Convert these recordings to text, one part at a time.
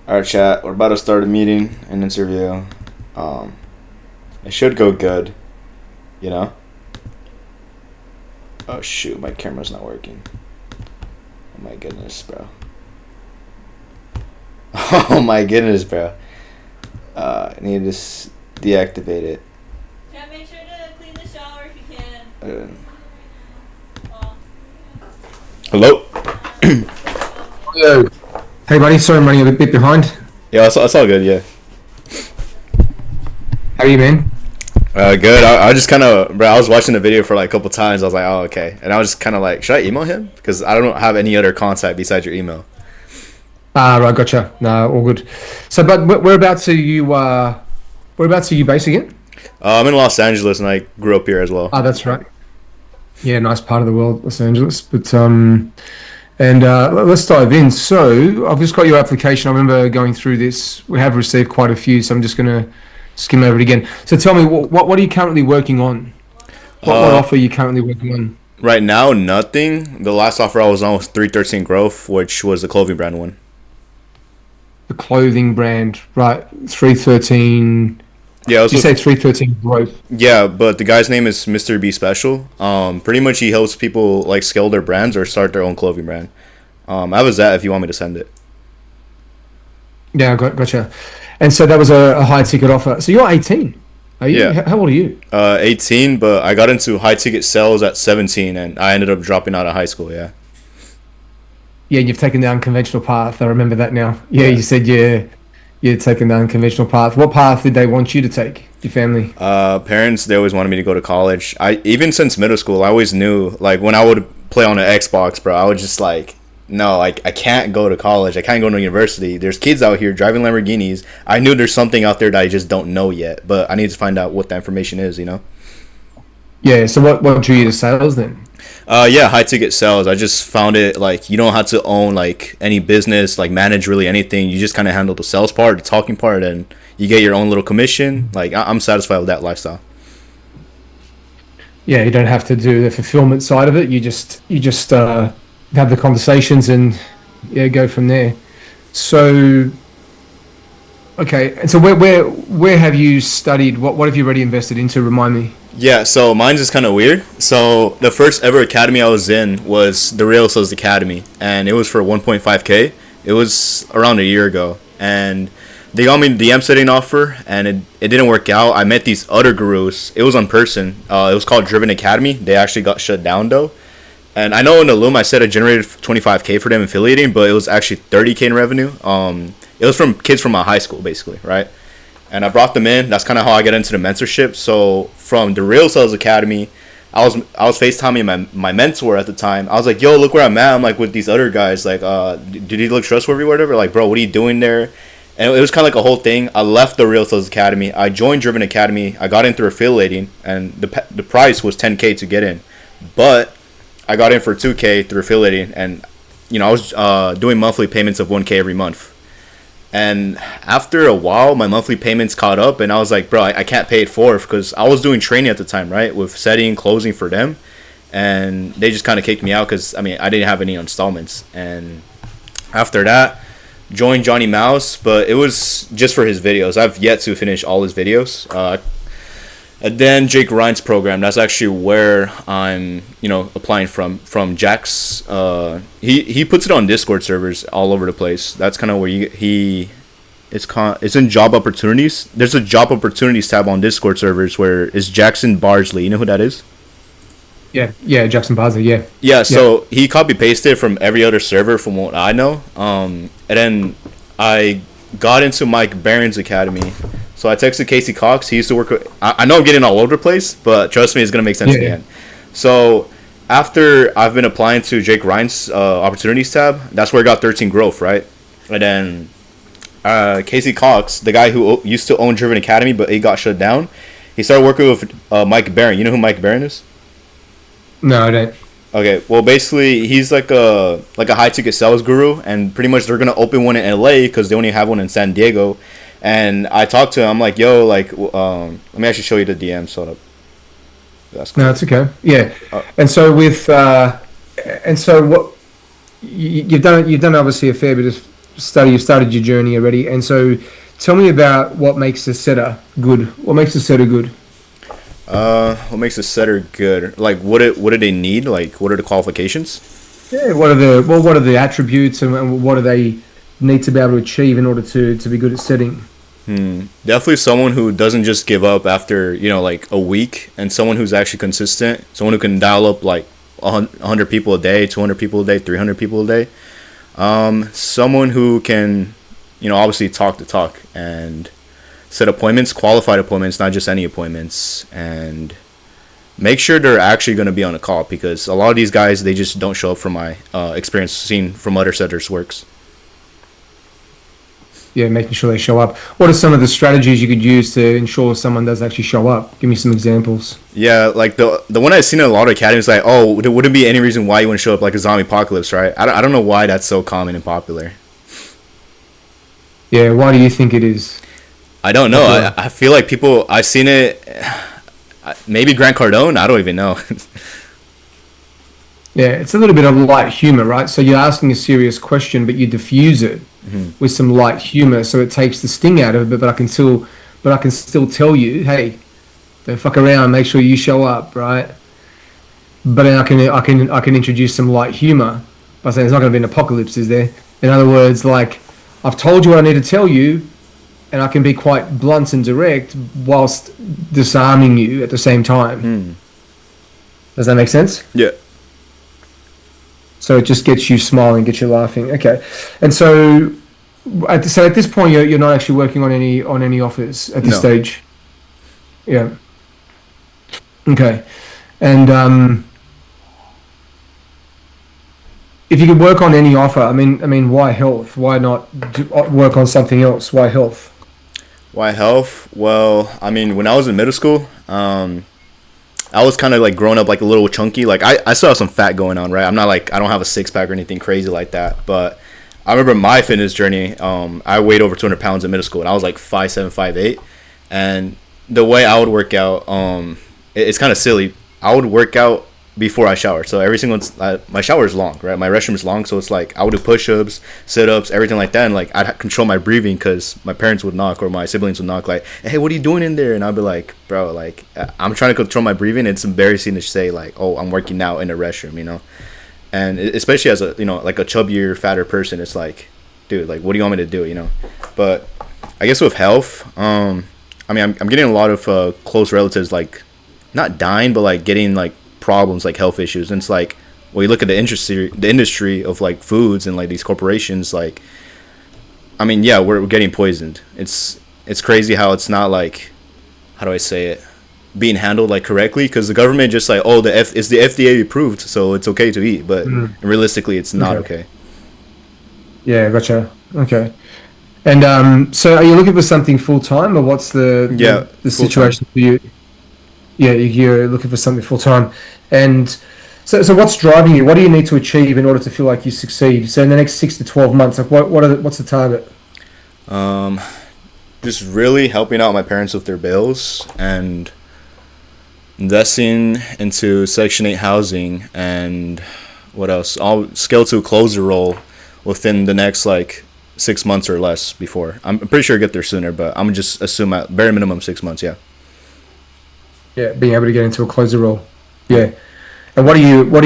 Alright, chat. We're about to start a meeting, an interview. Um, it should go good, you know? Oh shoot, my camera's not working. Oh my goodness, bro. Oh my goodness, bro. I need to deactivate it. Chat, make sure to clean the shower if you can. Hello? Yo. Hey, buddy. Sorry, I'm running a bit behind. Yeah, it's all good, yeah. How are you, man? Good. I just kind of, bro, I was watching the video for like a couple times. I was like, oh, okay. And I was just kind of like, should I email him? Because I don't have any other contact besides your email. Right, gotcha. No, all good. So, but whereabouts are you based again? I'm in Los Angeles, and I grew up here as well. That's right. Yeah, nice part of the world, Los Angeles. Let's dive in. So, I've just got your application. I remember going through this. We have received quite a few, so I'm just going to skim over it again. So, tell me, what are you currently working on? What offer are you currently working on? Right now, nothing. The last offer I was on was 313 Growth, which was the clothing brand one. The clothing brand, right? 313. Yeah, you say 313 Growth. Yeah, but the guy's name is Mr. B Special. Pretty much he helps people like scale their brands or start their own clothing brand. I have a Zat if you want me to send it. Yeah, gotcha. And so that was a high ticket offer. So you're 18. Are you? Yeah. How old are you? 18, but I got into high ticket sales at 17, and I ended up dropping out of high school. Yeah. Yeah, you've taken the unconventional path. I remember that now. Yeah, you said you'd taken the unconventional path. What path did they want you to take? Your family? Parents, they always wanted me to go to college. Even since middle school, I always knew, like, when I would play on an Xbox, bro, I was just like, no, I can't go to college. I can't go to university. There's kids out here driving Lamborghinis. I knew there's something out there that I just don't know yet, but I need to find out what that information is, you know? Yeah, so what drew you to sales then? Yeah, high ticket sales. I just found it like you don't have to own like any business, like manage really anything. You just kind of handle the sales part, the talking part, and you get your own little commission. Like I'm satisfied with that lifestyle. Yeah, you don't have to do the fulfillment side of it. You just have the conversations and go from there. So okay, and so where have you studied? What have you already invested into? Remind me. Yeah, so mine's is kind of weird. So the first ever academy I was in was the Real Sales Academy, and it was for 1.5K. It was around a year ago, and they got me the DM setting offer, and it didn't work out. I met these other gurus. It was in person. It was called Driven Academy. They actually got shut down though. And I know in the Loom I said I generated 25K for them affiliating, but it was actually 30K in revenue. It was from kids from my high school basically, right? And I brought them in. That's kind of how I got into the mentorship. So from the Real Sales Academy, I was FaceTiming my mentor at the time. I was like, yo, look where I'm at. I'm like with these other guys. Like, did he look trustworthy or whatever? Like, bro, what are you doing there? And it was kind of like a whole thing. I left the Real Sales Academy. I joined Driven Academy. I got in through affiliating, and the price was 10K to get in. But I got in for 2K through affiliating, and I was doing monthly payments of 1K every month. And after a while, my monthly payments caught up, and I was like, bro, I can't pay it forth because I was doing training at the time, right, with setting, closing for them, and they just kind of kicked me out because, I didn't have any installments. And after that, joined Johnny Mouse, but it was just for his videos. I've yet to finish all his videos. And then Jake Ryan's program, that's actually where I'm, applying from Jack's. He puts it on Discord servers all over the place. That's kind of where it's in job opportunities. There's a job opportunities tab on Discord servers where it's Jackson Barsley. You know who that is? Yeah, Jackson Barsley, yeah. Yeah, so he copy pasted from every other server from what I know. And then I got into Mike Barron's academy. So I texted Casey Cox. He used to work with... I know I'm getting all over the place, but trust me, it's going to make sense in the end. So after I've been applying to Jake Ryan's opportunities tab, that's where I got 13 Growth, right? And then Casey Cox, the guy who used to own Driven Academy, but he got shut down, he started working with Mike Barron. You know who Mike Barron is? No, I don't. Okay, well, basically, he's like a high-ticket sales guru, and pretty much they're going to open one in LA because they only have one in San Diego. And I talked to him. I'm like, yo, like, let me actually show you the DM. So that's cool. No, it's okay. Yeah. And so what you've done obviously a fair bit of You've started your journey already, and so tell me about what makes a setter good. What makes a setter good? What makes a setter good? Like, what do they need? Like, what are the qualifications? Yeah, what are the attributes, and what do they need to be able to achieve in order to be good at setting? Definitely someone who doesn't just give up after like a week, and someone who's actually consistent. Someone who can dial up like 100 people a day, 200 people a day, 300 people a day. Someone who can, obviously talk the talk and set appointments, qualified appointments, not just any appointments, and make sure they're actually going to be on a call, because a lot of these guys, they just don't show up, from my experience seen from other setters' works. Yeah, making sure they show up. What are some of the strategies you could use to ensure someone does actually show up? Give me some examples. Yeah, like the one I've seen in a lot of academies, like, oh, there wouldn't be any reason why you wouldn't show up, like a zombie apocalypse, right? I don't know why that's so common and popular. Yeah, why do you think it is? I don't know. I feel like people, I've seen it, maybe Grant Cardone, I don't even know. Yeah, it's a little bit of light humor, right? So you're asking a serious question, but you diffuse it with some light humor, so it takes the sting out of it. But I can still tell you, hey, don't fuck around. Make sure you show up, right? But then I can introduce some light humor by saying there's not going to be an apocalypse, is there? In other words, like, I've told you what I need to tell you, and I can be quite blunt and direct whilst disarming you at the same time. Does that make sense? Yeah. So it just gets you smiling, gets you laughing. Okay, and so at this point, you're not actually working on any offers at this No. stage. Yeah. Okay, and if you could work on any offer, I mean, why health? Why not work on something else? Why health? Why health? Well, I mean, when I was in middle school, I was kind of like growing up like a little chunky. Like I still have some fat going on, right? I'm not like, I don't have a six pack or anything crazy like that. But I remember my fitness journey. I weighed over 200 pounds in middle school, and I was like 5'7", 5'8". And the way I would work out, it's kind of silly. I would work out before I shower. So every single my shower is long, right? My restroom is long, so it's like I would do push-ups, sit-ups, everything like that, and like I'd control my breathing, because my parents would knock, or my siblings would knock, like, "Hey, what are you doing in there?" And I'd be like, "Bro, like I'm trying to control my breathing." It's embarrassing to say like, "Oh, I'm working out in the restroom," And especially as a like a chubbier, fatter person, it's like, dude, like, what do you want me to do? But I guess with health, I mean, I'm getting a lot of close relatives, like, not dying, but like getting like problems, like health issues. And it's like, well, you look at the industry of like foods and like these corporations, like, I mean, yeah, we're getting poisoned. It's crazy how it's not like, how do I say it, being handled like correctly, because the government just like, oh, it's the FDA approved, so it's okay to eat, but realistically it's not okay. Yeah, gotcha. Okay. And so are you looking for something full time, or what's the Full time. situation for you? Yeah, you're looking for something full time. And so what's driving you? What do you need to achieve in order to feel like you succeed? So in the next 6 to 12 months, like what's the target? Um, just really helping out my parents with their bills, and investing into Section 8 housing, and what else? I'll scale to a closer role within the next like 6 months or less. Before, I'm pretty sure I get there sooner, but I'm just assume at bare minimum 6 months. Yeah. Yeah, being able to get into a closer role. Yeah. And what are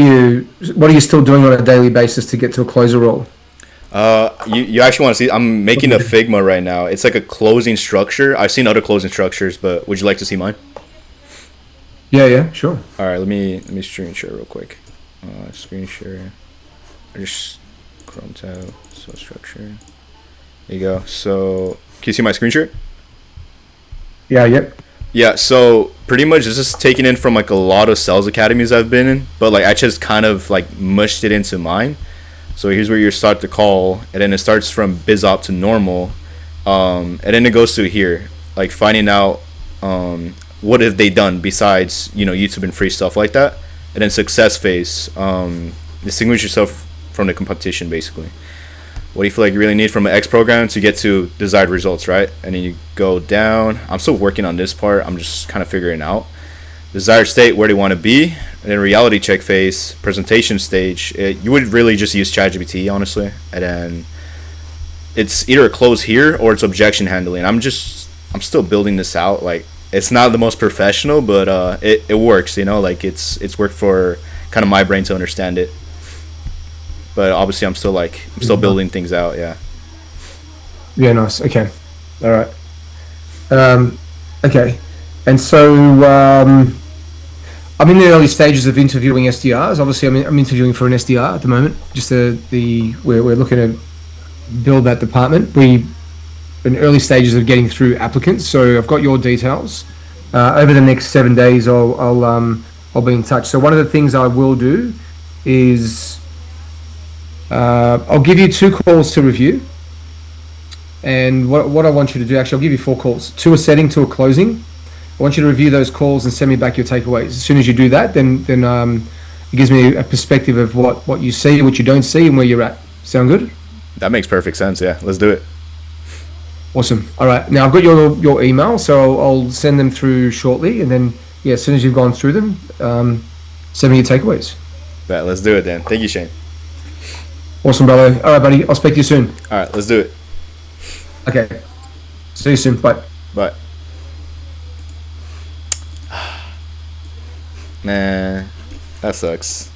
you still doing on a daily basis to get to a closer role? You actually want to see? I'm making a Figma right now. It's like a closing structure. I've seen other closing structures, but would you like to see mine? Yeah, sure. All right, let me screen share real quick. Screen share. I just Chrome tab, so structure. There you go. So can you see my screen share? Yeah, yep. Yeah, so pretty much this is taken in from like a lot of sales academies I've been in, but like I just kind of like mushed it into mine. So here's where you start the call, and then it starts from BizOp to normal, and then it goes to here, like finding out what have they done besides YouTube and free stuff like that, and then success phase, distinguish yourself from the competition basically. What do you feel like you really need from an X program to get to desired results, right? And then you go down. I'm still working on this part. I'm just kind of figuring it out. Desired state, where do you want to be? And then reality check phase, presentation stage. You would really just use ChatGPT, honestly. And then it's either a close here or it's objection handling. I'm still building this out. Like it's not the most professional, but it works. You know, like it's worked for kind of my brain to understand it. But obviously, I'm still building things out. Yeah. Yeah, nice. Okay. All right. Okay. And so I'm in the early stages of interviewing SDRs. Obviously, I'm interviewing for an SDR at the moment. Just we're looking to build that department. We in early stages of getting through applicants. So I've got your details. Over the next 7 days, I'll be in touch. So one of the things I will do is I'll give you 2 calls to review. And what I want you to do, actually, I'll give you 4 calls. 2 a setting, 2 a closing. I want you to review those calls and send me back your takeaways. As soon as you do that, then it gives me a perspective of what you see, what you don't see, and where you're at. Sound good? That makes perfect sense. Yeah, let's do it. Awesome. All right. Now I've got your email, so I'll send them through shortly, and then yeah, as soon as you've gone through them, send me your takeaways. Yeah, let's do it then. Thank you, Shane. Awesome, brother. All right, buddy. I'll speak to you soon. All right, let's do it. Okay. See you soon. Bye. Bye. Man, that sucks.